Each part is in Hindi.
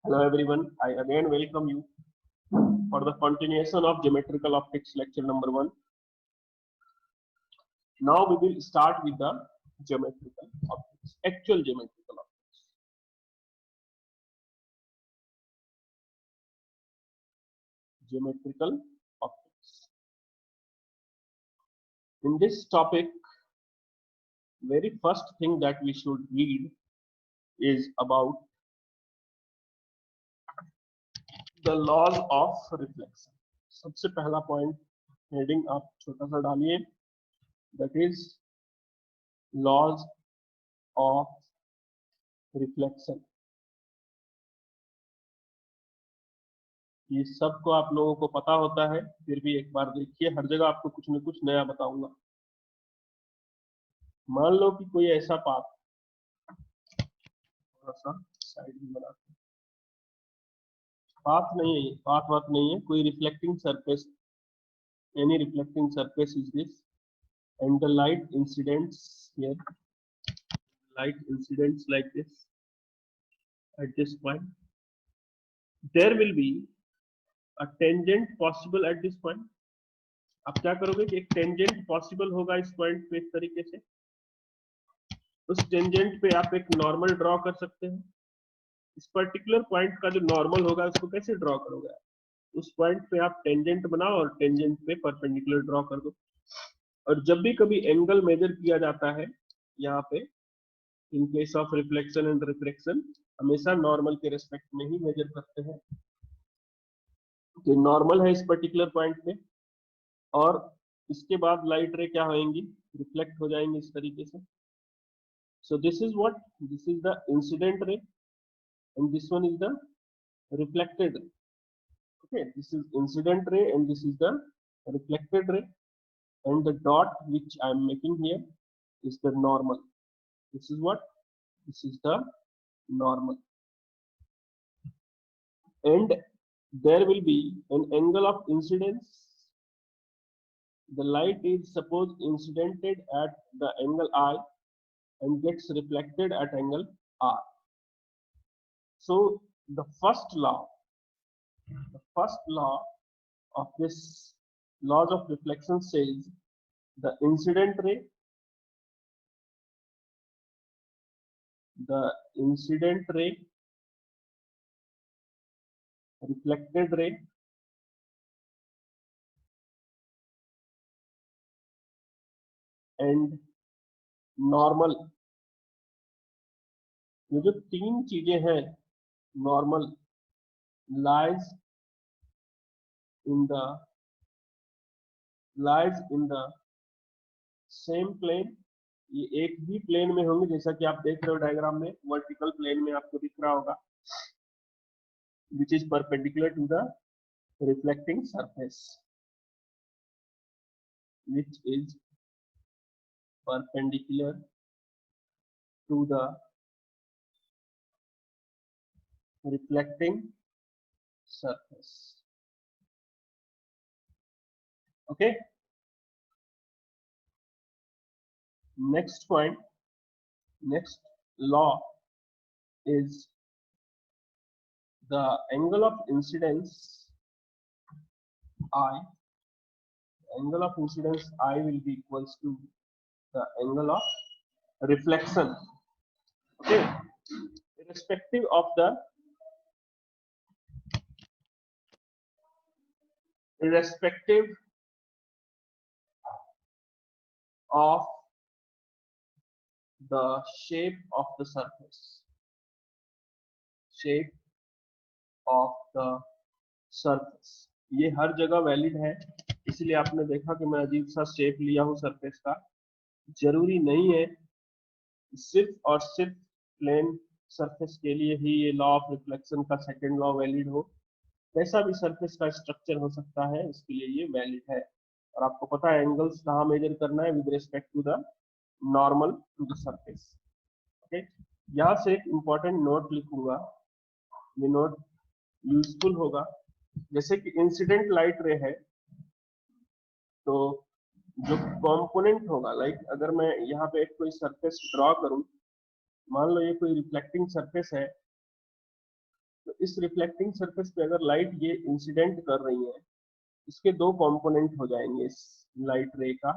Hello everyone, I again welcome you for the continuation of geometrical optics lecture number 1. Now we will start with the geometrical optics, actual geometrical optics. Geometrical optics. In this topic, very first thing that we should read is about the laws of reflection. सबसे पहला पॉइंट हेडिंग आप छोटा सा डालिए, that is laws of reflection. ये सबको आप लोगों को पता होता है, फिर भी एक बार देखिए, हर जगह आपको कुछ न कुछ नया बताऊंगा. मान लो कि कोई ऐसा पाथ, थोड़ा सा साइड में बनाते हैं, पाथ नहीं है, पाथ नहीं है, कोई reflecting surface, any reflecting surface is this, and the light incidents here, light incidents like this at this point. There will be a tangent possible at this point. आप क्या करोगे कि एक टेंजेंट पॉसिबल होगा इस पॉइंट पे, इस तरीके से. उस टेंजेंट पे आप एक नॉर्मल ड्रॉ कर सकते हैं. इस पर्टिकुलर पॉइंट का जो नॉर्मल होगा उसको कैसे ड्रॉ करोगे? उस पॉइंट पे आप टेंजेंट बनाओ और टेंजेंट पे परपेंडिकुलर ड्रॉ कर दो. और जब भी कभी एंगल मेजर किया जाता है यहाँ पे, in case of reflection and refraction, हमेशा नॉर्मल के रेस्पेक्ट में ही मेजर करते हैं. तो नॉर्मल है इस पर्टिकुलर पॉइंट पे, और इसके बाद लाइट रे क्या होंगी, रिफ्लेक्ट हो जाएंगे इस तरीके से. So this is what, this is the incident ray and this one is the reflected ray. Okay, this is incident ray and this is the reflected ray, and the dot which I am making here is the normal. This is what? This is the normal. And there will be an angle of incidence. The light is suppose incidented at the angle I and gets reflected at angle R. So the first law of this laws of reflection says the incident ray, reflected ray, and normal. ये जो तीन चीजें हैं, normal lies in the same plane. ये एक ही प्लेन में होंगे, जैसा कि आप देख रहे हो डायग्राम में, वर्टिकल प्लेन में आपको दिख रहा होगा, which is perpendicular to the reflecting surface, which is perpendicular to the reflecting surface. Okay, next point, next law is the angle of incidence I. Angle of incidence I will be equals to the angle of reflection. Okay, irrespective of the shape of the surface, shape of the surface. ये हर जगह वैलिड है, इसलिए आपने देखा कि मैं अजीब सा शेप लिया हूं सरफेस का. जरूरी नहीं है सिर्फ और सिर्फ प्लेन सरफेस के लिए ही ये लॉ ऑफ रिफ्लेक्शन का सेकंड लॉ वैलिड हो. कैसा भी सरफेस का स्ट्रक्चर हो सकता है, इसके लिए ये वैलिड है. और आपको पता है एंगल्स कहाँ मेजर करना है, with respect to the normal to the surface. Okay, यहाँ से एक इंपॉर्टेंट नोट लिखूंगा, ये नोट यूजफुल होगा. जैसे कि इंसिडेंट लाइट रे है, तो जो कंपोनेंट होगा, लाइक अगर मैं यहाँ पे एक कोई सरफेस ड्रॉ करूं, मान लो ये कोई रिफ्लेक्टिंग सरफेस है, तो इस रिफ्लेक्टिंग सरफेस पे अगर लाइट ये इंसिडेंट कर रही है, इसके दो कंपोनेंट हो जाएंगे इस लाइट रे का।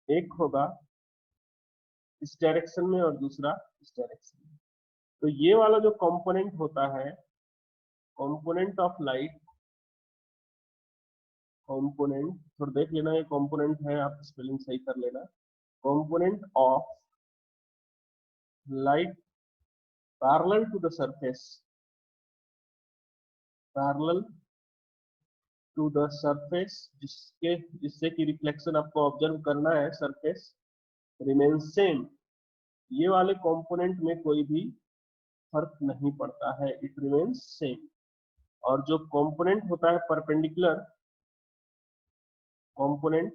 एक होगा इस डायरेक्शन में और दूसरा इस डायरेक्शन में। तो ये वाला जो कंपोनेंट होता है, कंपोनेंट ऑफ लाइट, कंपोनेंट थोड़ा देख लेना, ये कंपोनेंट है, आप स्पेलिंग सही कर लेना। Component of light parallel to the surface, parallel to the surface, जिससे कि रिफ्लेक्शन आपको ऑब्जर्व करना है, सरफेस रिमेन सेम। ये वाले कंपोनेंट में कोई भी फर्क नहीं पड़ता है, इट रिमेन्स सेम। और जो कंपोनेंट होता है perpendicular, component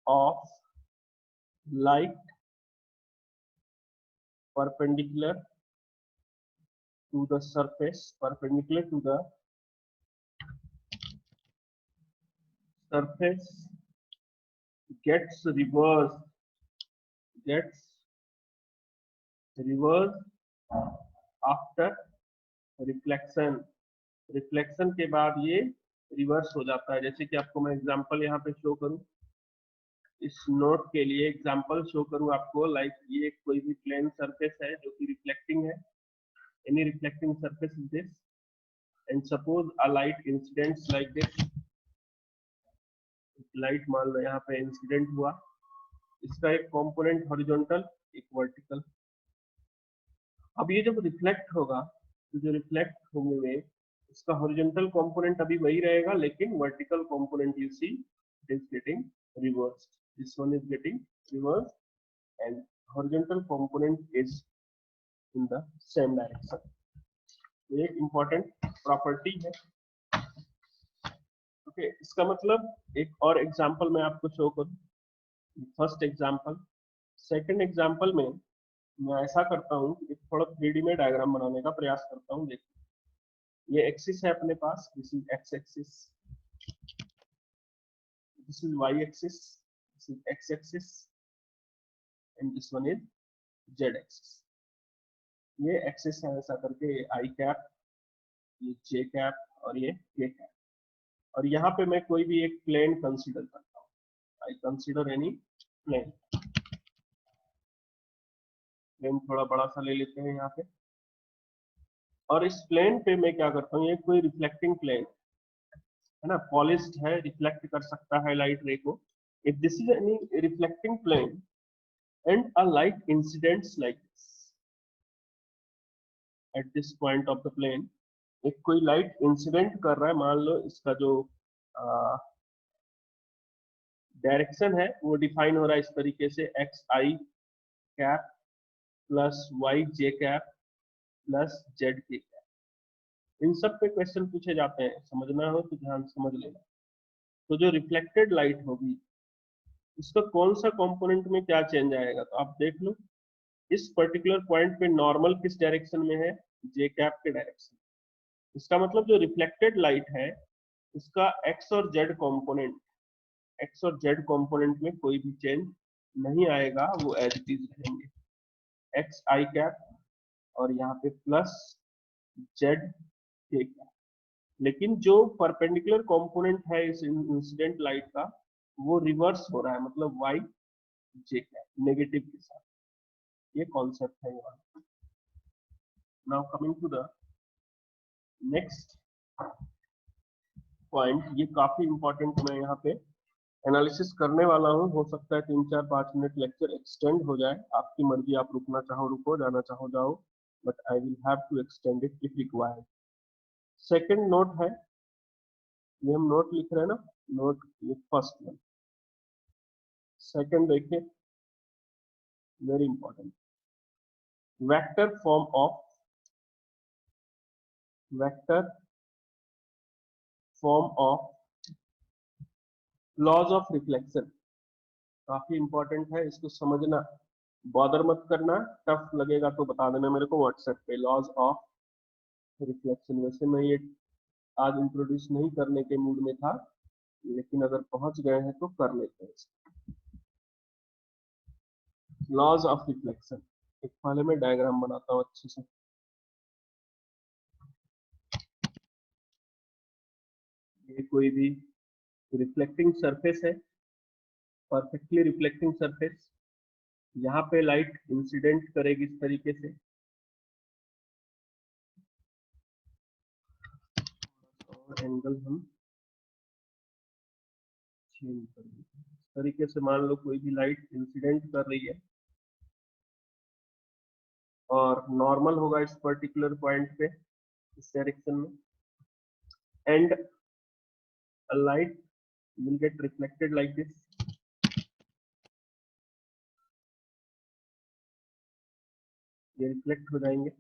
of light perpendicular to the surface, perpendicular to the surface gets reversed after reflection। Reflection के बाद ये रिवर्स हो जाता है। जैसे कि आपको मैं एग्जांपल यहाँ पे शो करूँ, इस नोट के लिए एग्जांपल शो करूँ आपको, लाइक ये कोई भी प्लेन सरफेस है जो कि रिफ्लेक्टिंग है, any reflecting surface is this, and suppose a light incidents like this. Light मान लो यहाँ पे इंसिडेंट हुआ, इसका एक कंपोनेंट हॉरिजॉन्टल, एक वर्टिकल। अब ये जब रिफ्लेक्ट होगा, तो जो रिफ्लेक्ट होंगे वे, इसका हॉरिजॉन्टल कंपोनेंट अभी वही रहेगा, लेकिन vertical component you see it is getting reversed, this one is getting reversed and horizontal component is in the same direction. ये एक इंपॉर्टेंट प्रॉपर्टी है। ओके, इसका मतलब एक और एग्जांपल मैं आपको शो करूं, फर्स्ट एग्जांपल। सेकंड एग्जांपल में मैं ऐसा करता हूं कि थोड़ा 3D में डायग्राम बनाने का प्रयास करता हूं। देखिए, ये एक्सिस है अपने पास, this is X axis, this is Y axis, this is X axis and this one is Z axis. ये एक्सिस है ऐसा करके, ये आई कैप, ये जे कैप और ये के कैप। और यहाँ पे मैं कोई भी एक प्लेन कंसीडर करता हूँ, I consider any plane. Plane थोड़ा बड़ा सा ले लेते हैं यहाँ पे, और इस प्लेन पे मैं क्या करता हूँ, ये कोई रिफ्लेक्टिंग प्लेन है ना, पॉलिश्ड है, रिफ्लेक्ट कर सकता है लाइट रे को। If this is any reflecting plane and a light incidents like this at this point of the plane, एक कोई लाइट इंसिडेंट कर रहा है, मान लो इसका जो डायरेक्शन है वो डिफाइन हो रहा है इस तरीके से, एक्स आई कैप प्लस वाई जे कैप प्लस जेड के कैप। इन सब पे क्वेश्चन पूछे जाते हैं, समझना हो तो ध्यान समझ लेना। तो जो रिफ्लेक्टेड लाइट होगी, इसका कौन सा कंपोनेंट में क्या चेंज आएगा, तो आप देख लो, इस पर्टिकुलर पॉइंट पे नॉर्मल किस डायरेक्शन में है, जे कैप के डायरेक्शन। इसका मतलब जो रिफ्लेक्टेड लाइट है, उसका एक्स और जेड कंपोनेंट, एक्स और जेड कंपोनेंट में कोई भी चेंज नहीं आएगा, वो एज इट इज रहेंगे, एक्स आई कैप और यहाँ पे प्लस जेड के कैप। लेकिन जो परपेंडिकुलर कंपोनेंट है इस इंसिडेंट लाइट का, वो रिवर्स हो रहा है, मतलब वाई जे कैप नेगेटिव के साथ। ये कॉन्सेप्ट है यहाँ। Now coming to the next point, ये काफी इंपॉर्टेंट मैं यहाँ पे एनालिसिस करने वाला हूँ। हो सकता है 3-4-5 मिनट लेक्चर एक्सटेंड हो जाए, आपकी मर्जी, आप रुकना चाहो रुको, जाना चाहो जाओ, but I will have to extend it if required. Second note है, ये हम नोट लिख रहे हैं ना, नोट ये फर्स्ट वन। सेकंड देखिए, very important, vector form of, vector form of laws of reflection. काफी इंपॉर्टेंट है, इसको समझना, बॉदर मत करना, टफ लगेगा तो बता देना मेरे को व्हाट्सएप पे। लॉज ऑफ रिफ्लेक्शन, वैसे मैं ये आज इंट्रोड्यूस नहीं करने के मूड में था, लेकिन अगर पहुंच गए हैं तो कर लेते हैं। लॉज ऑफ रिफ्लेक्शन, एक पहले मैं डायग्राम बनाता हूँ अच्छे से। ये कोई भी रिफ्लेक्टिंग सरफेस है, परफेक्टली रिफ्लेक्टिंग सरफेस। यहाँ पे लाइट इंसिडेंट करेगी इस तरीके से, और एंगल हम चेंज कर देते हैं इस तरीके से। मान लो कोई भी लाइट इंसिडेंट कर रही है और नॉर्मल होगा इस पर्टिकुलर पॉइंट पे, इस डायरेक्शन में, and a light will get reflected like this. ये रिफ्लेक्ट हो जाएंगे।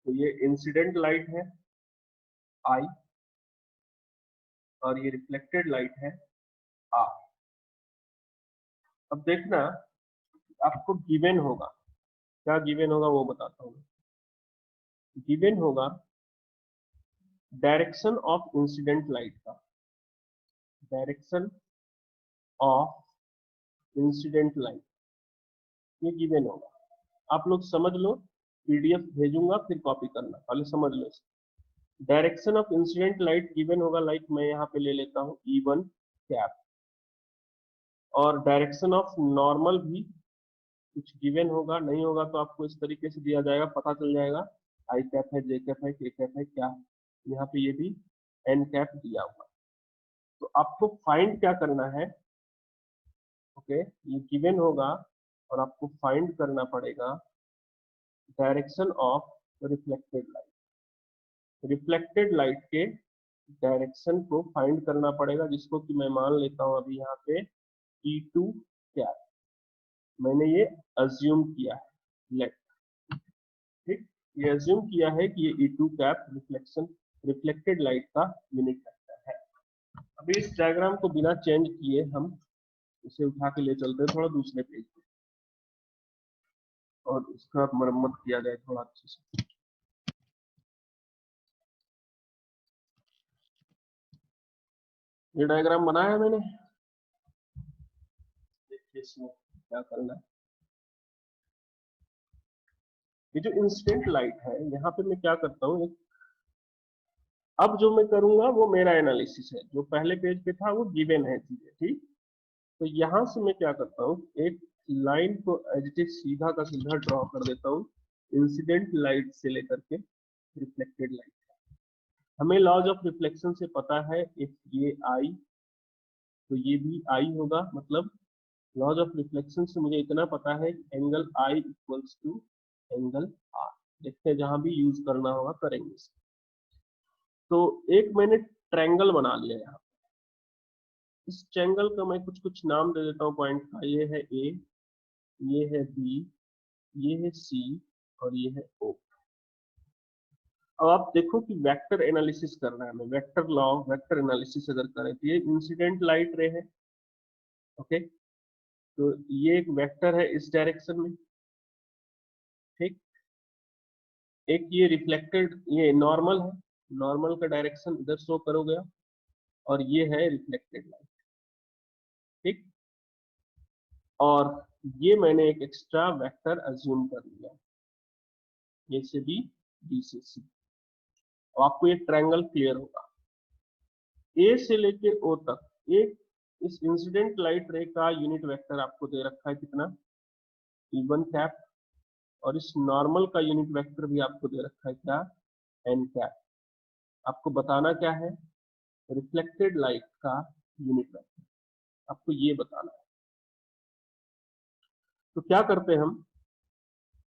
तो ये इंसिडेंट लाइट है I, और ये रिफ्लेक्टेड लाइट है R। अब देखना आपको गिवन होगा, क्या गिवन होगा वो बताता हूँ। गिवन होगा डायरेक्शन ऑफ इंसिडेंट लाइट का, डायरेक्शन ऑफ इंसिडेंट लाइट, ये गिवन होगा। आप लोग समझ लो, पीडीएफ भेजूंगा फिर कॉपी करना, पहले समझ लो इसको। Direction of incident light given होगा, लाइक मैं यहाँ पे ले लेता हूँ E1 कैप, और डायरेक्शन ऑफ नॉर्मल भी कुछ गिवन होगा, नहीं होगा तो आपको इस तरीके से दिया जाएगा, पता चल जाएगा आई कैप है, जे कैप है, के कैप है, क्या है। यहाँ पे ये भी एन कैप दिया हुआ। तो आपको फाइंड क्या करना है, ओके, ये गिवन होगा और आपको फाइंड करना पड़ेगा direction of reflected light. Reflected light के डायरेक्शन को फाइंड करना पड़ेगा, जिसको कि मैं मान लेता हूँ अभी यहाँ पे E2 कैप, मैंने ये अज्यूम किया है, लेट, ठीक, ये अज्यूम किया है कि ये E2 कैप रिफ्लेक्टेड लाइट का यूनिट वेक्टर है। अभी इस डायग्राम को बिना चेंज किए हम इसे उठा के ले चलते हैं थोड़ा दूसरे पेज पे, और उसका मरम्मत किया जाए थोड़ा अच्छे से। ये डायग्राम बनाया है मैंने, देखिए इसमें क्या करना है। ये जो इंसिडेंट लाइट है, यहाँ पे मैं क्या करता हूँ, अब जो मैं करूंगा वो मेरा एनालिसिस है, जो पहले पेज पे था वो गिवन है चीजें, ठीक। तो यहाँ से मैं क्या करता हूँ, एक लाइन को एज इट इज सीधा का सीधा ड्रॉ कर देता हूँ, इंसिडेंट लाइट से लेकर के रिफ्लेक्टेड लाइट। हमें लॉज ऑफ रिफ्लेक्शन से पता है, इफ ये आई तो ये भी आई होगा, मतलब लॉज ऑफ रिफ्लेक्शन से मुझे इतना पता है angle I equals to angle R. देखते हैं जहां भी यूज करना होगा करेंगे। तो एक मैंने ट्रायंगल बना लिया यहाँ, इस ट्रायंगल का मैं कुछ कुछ नाम दे देता हूँ पॉइंट का। ये है ए, ये है बी, ये है सी, और ये है ओ। अब आप देखो कि वेक्टर एनालिसिस करना है हमें, वेक्टर लॉ, वेक्टर एनालिसिस अगर करें तो ये इंसिडेंट लाइट रे है, ओके, तो ये एक वेक्टर है इस डायरेक्शन में, ठीक। एक ये रिफ्लेक्टेड, ये नॉर्मल है, नॉर्मल का डायरेक्शन इधर शो करोगे, और ये है रिफ्लेक्टेड लाइट, ठीक। और ये मैंने एक एक्स्ट्रा वेक्टर अज्यूम कर लिया, ए से बी, बी से सी। और आपको ये ट्रायंगल क्लियर होगा। ए से लेके ओ तक एक इस इंसिडेंट लाइट रे का यूनिट वेक्टर आपको दे रखा है कितना, E1 कैप, और इस नॉर्मल का यूनिट वेक्टर भी आपको दे रखा है क्या, एन कैप। आपको बताना क्या है, रिफ्लेक्टेड लाइट का यूनिट वेक्टर आपको ये बताना है। तो क्या करते हैं हम,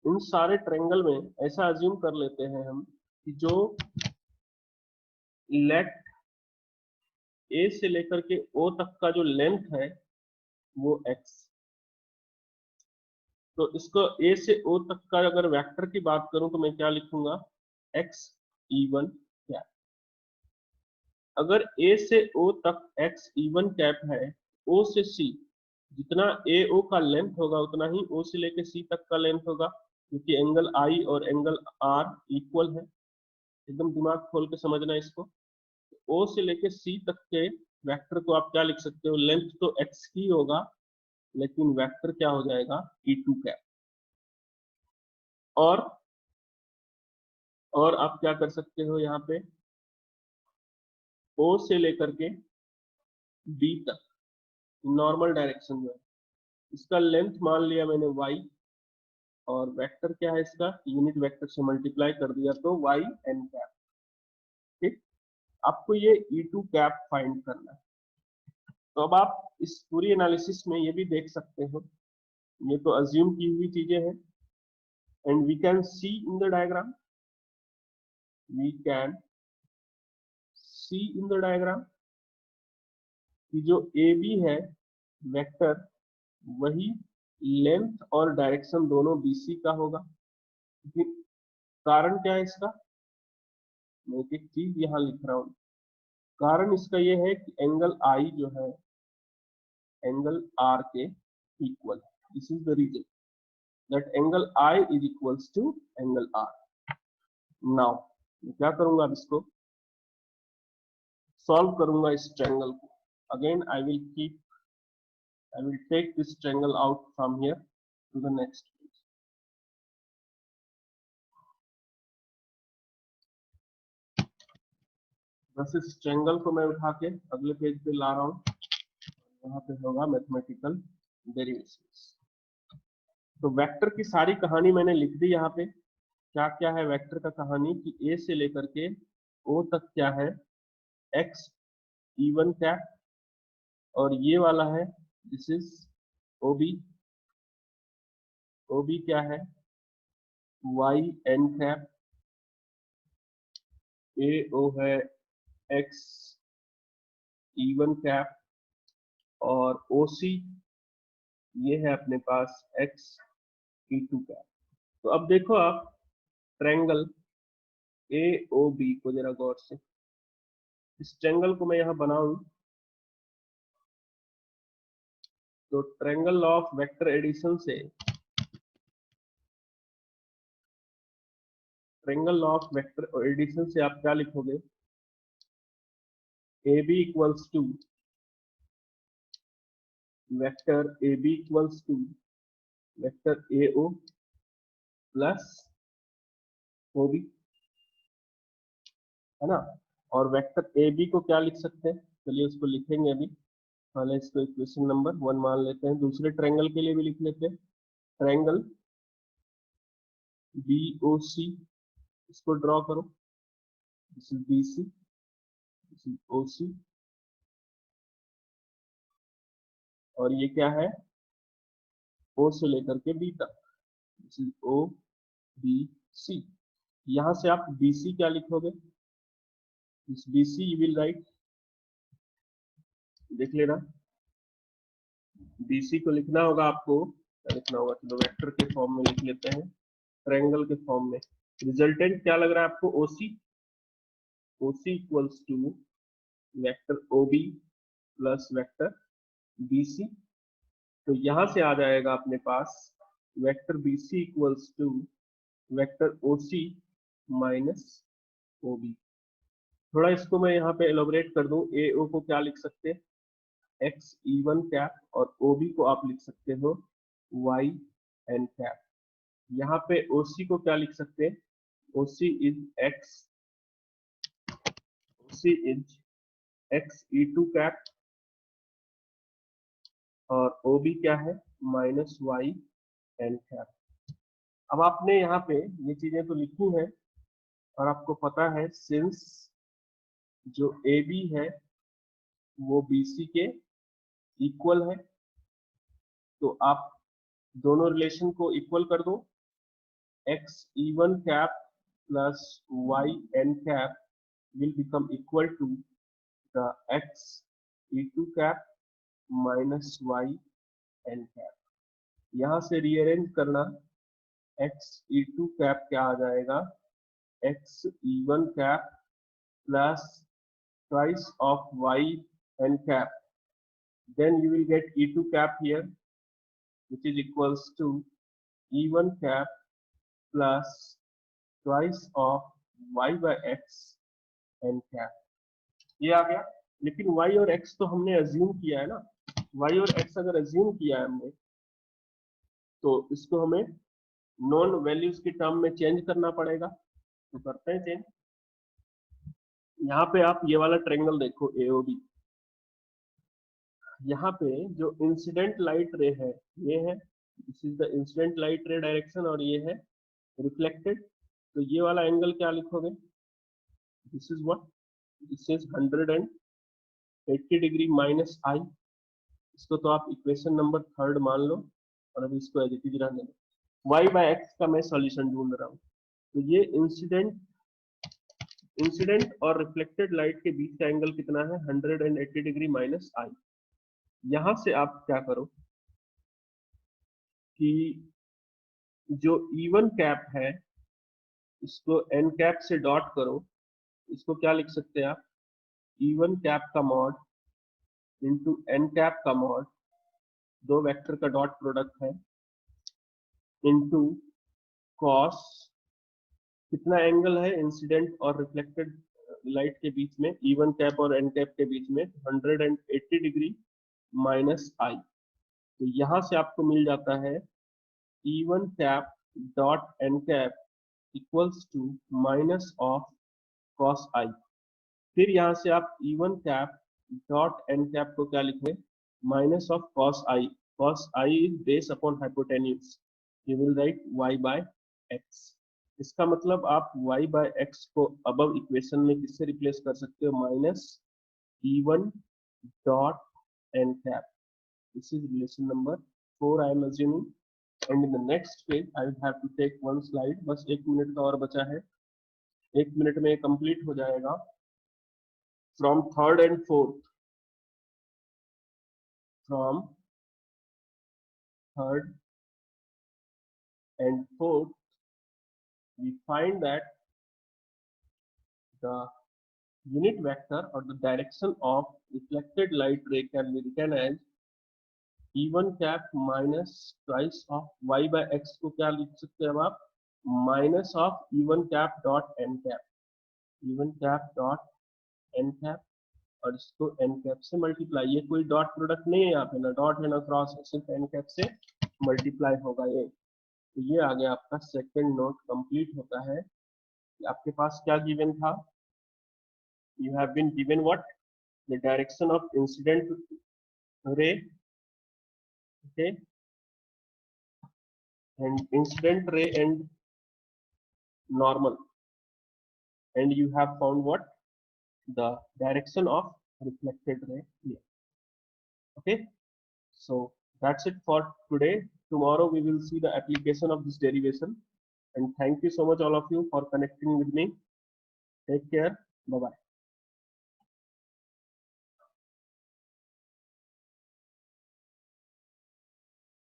इन सारे ट्रायंगल में ऐसा अज्यूम कर लेते हैं हम कि जो लेट ए से लेकर के ओ तक का जो लेंथ है वो x, तो इसको ए से ओ तक का अगर वेक्टर की बात करूं तो मैं क्या लिखूंगा, x E1 कैप। अगर ए से ओ तक x E1 कैप है, ओ से सी जितना ए ओ का लेंथ होगा उतना ही ओ से लेके सी तक का लेंथ होगा, क्योंकि एंगल आई और एंगल आर इक्वल है। एकदम दिमाग खोल के समझना इसको। ओ से लेके सी तक के वेक्टर को आप क्या लिख सकते हो, लेंथ तो x की होगा लेकिन वेक्टर क्या हो जाएगा, E2 कैप। और और आप क्या कर सकते हो यहाँ पे, ओ से लेकर के बी तक नॉर्मल डायरेक्शन में, इसका लेंथ मान लिया मैंने y, और वेक्टर क्या है इसका, यूनिट वेक्टर से मल्टीप्लाई कर दिया तो y n कैप। ठीक, आपको ये E2 कैप फाइंड करना है। तो अब आप इस पूरी एनालिसिस में ये भी देख सकते हो, ये तो अज्यूम की हुई चीजें हैं, and we can see in the diagram, we can see in the diagram कि जो ए बी है वेक्टर, वही लेंथ और डायरेक्शन दोनों BC का होगा। कारण क्या है इसका, मैं एक चीज यहाँ लिख रहा हूँ। कारण इसका ये है कि एंगल I जो है एंगल R के equal, this is the reason that angle I is equals to angle R। Now मैं क्या करूंगा, अब इसको सॉल्व करूंगा इस ट्रायंगल को। Again I will take this triangle out from here to the next page. बस इस ट्रायंगल को मैं उठा के अगले पेज पे ला रहा हूँ, वहां पे होगा मैथमेटिकल डेरिवेशंस। तो वेक्टर की सारी कहानी मैंने लिख दी यहाँ पे। क्या क्या है वेक्टर का कहानी कि ए से लेकर के ओ तक क्या है, एक्स E1 कैप, और ये वाला है दिस इज OB, OB क्या है YN कैप, AO है X E1 कैप, और OC ये है अपने पास X E2 कैप। तो अब देखो आप ट्रायंगल AOB को जरा गौर से, इस ट्रायंगल को मैं यहाँ बनाऊं तो ट्रायंगल ऑफ वेक्टर एडिशन से, ट्रायंगल ऑफ वेक्टर एडिशन से आप क्या लिखोगे, AB equals to vector AB equals to vector AO plus OB, है ना। और वेक्टर AB को क्या लिख सकते हैं, चलिए उसको लिखेंगे अभी। पहले इसको इक्वेशन नंबर 1 मान लेते हैं, दूसरे ट्रायंगल के लिए भी लिख लेते हैं। ट्रायंगल BOC, इसको ड्रॉ करो, this is BC, this is OC, और ये क्या है O से लेकर के B तक, दिस इज OBC। यहां से आप BC क्या लिखोगे, this BC you will right, देख लेना, BC को लिखना होगा आपको, क्या लिखना होगा, चलो वेक्टर के फॉर्म में लिख लेते हैं, ट्रायंगल के फॉर्म में। रिजल्टेंट क्या लग रहा है आपको, OC, OC equals to vector OB plus vector BC। तो यहां से आ जाएगा अपने पास vector BC equals to vector OC minus OB। थोड़ा इसको मैं यहाँ पे एलोबरेट कर दूं, AO को क्या लिख सकते हैं, X E1 कैप, और OB को आप लिख सकते हो Y N कैप। यहाँ पे OC को क्या लिख सकते हैं, OC is X E2 cap, और OB क्या है माइनस Y N कैप। अब आपने यहाँ पे ये चीजें तो लिखी हैं, और आपको पता है सिंस जो AB है वो BC के इक्वल है, तो आप दोनों रिलेशन को इक्वल कर दो, X E1 cap plus Y N cap will become equal to the X E2 cap minus Y N cap. यहाँ से रीअरेंज करना, X E2 कैप क्या आ जाएगा, X E1 cap plus twice of Y N cap, then you will get E2 cap here, which is equals to E1 cap plus twice of Y by X N cap। ये आ गया, लेकिन Y और X तो हमने अज्यूम किया है ना, Y और X अगर अज्यूम किया है हमने, तो इसको हमें नॉन वैल्यूज के टर्म में चेंज करना पड़ेगा। तो करते हैं चेंज। यहाँ पे आप ये वाला ट्रायंगल देखो AOB, यहाँ पे जो इंसिडेंट लाइट रे है ये है, this is the incident light रे डायरेक्शन, और ये है रिफ्लेक्टेड। तो ये वाला एंगल क्या लिखोगे, this is what, this is 180 degree minus I. इसको तो आप इक्वेशन नंबर 3 मान लो, और अभी इसको एज इट इज रहने दो। वाई बाय एक्स का मैं सॉल्यूशन ढूंढ रहा हूँ। तो ये इंसिडेंट और रिफ्लेक्टेड लाइट के बीच का एंगल कितना है, 180 डिग्री माइनस आई। यहां से आप क्या करो कि जो E1 कैप है इसको N कैप से डॉट करो। इसको क्या लिख सकते हैं आप, E1 कैप का मॉड इंटू N कैप का मॉड, दो वेक्टर का डॉट प्रोडक्ट है, इंटू कॉस, कितना एंगल है इंसिडेंट और रिफ्लेक्टेड लाइट के बीच में, E1 कैप और N कैप के बीच में, 180 डिग्री माइनस आई। तो यहां से आपको मिल जाता है E1 cap dot N cap equals to minus of cos I. फिर यहाँ से आप E1 cap dot N cap को क्या लिखें, minus of cos I. Cos I is base upon hypotenuse, you will write y by x। इसका मतलब आप y बाय x को अबव इक्वेशन में किससे रिप्लेस कर सकते हो, minus E1 dot N cap. This is relation number 4 I am assuming, and in the next page I will have to take one slide. बस 1 मिनट का और बचा है, 1 मिनट में कंप्लीट हो जाएगा। From third and fourth, from third and fourth, we find that the unit vector or the direction of reflected light ray can be written as E1 cap minus twice of y by x को क्या लिख सकते हैं अब आप, minus of E1 cap dot n cap, E1 cap dot n cap, और इसको n cap से मल्टीप्लाई। ये कोई डॉट प्रोडक्ट नहीं है यहाँ पे, ना डॉट है ना क्रॉस है, सिर्फ n cap से मल्टीप्लाई होगा ये। तो ये आ गया आपका सेकंड नोट कंप्लीट होता है। आपके पास क्या गिवन था, you have been given what, the direction of incident ray, okay, and incident ray and normal, and you have found what, the direction of reflected ray here. Okay, so that's it for today. Tomorrow we will see the application of this derivation, and thank you so much all of you for connecting with me. Take care, bye bye.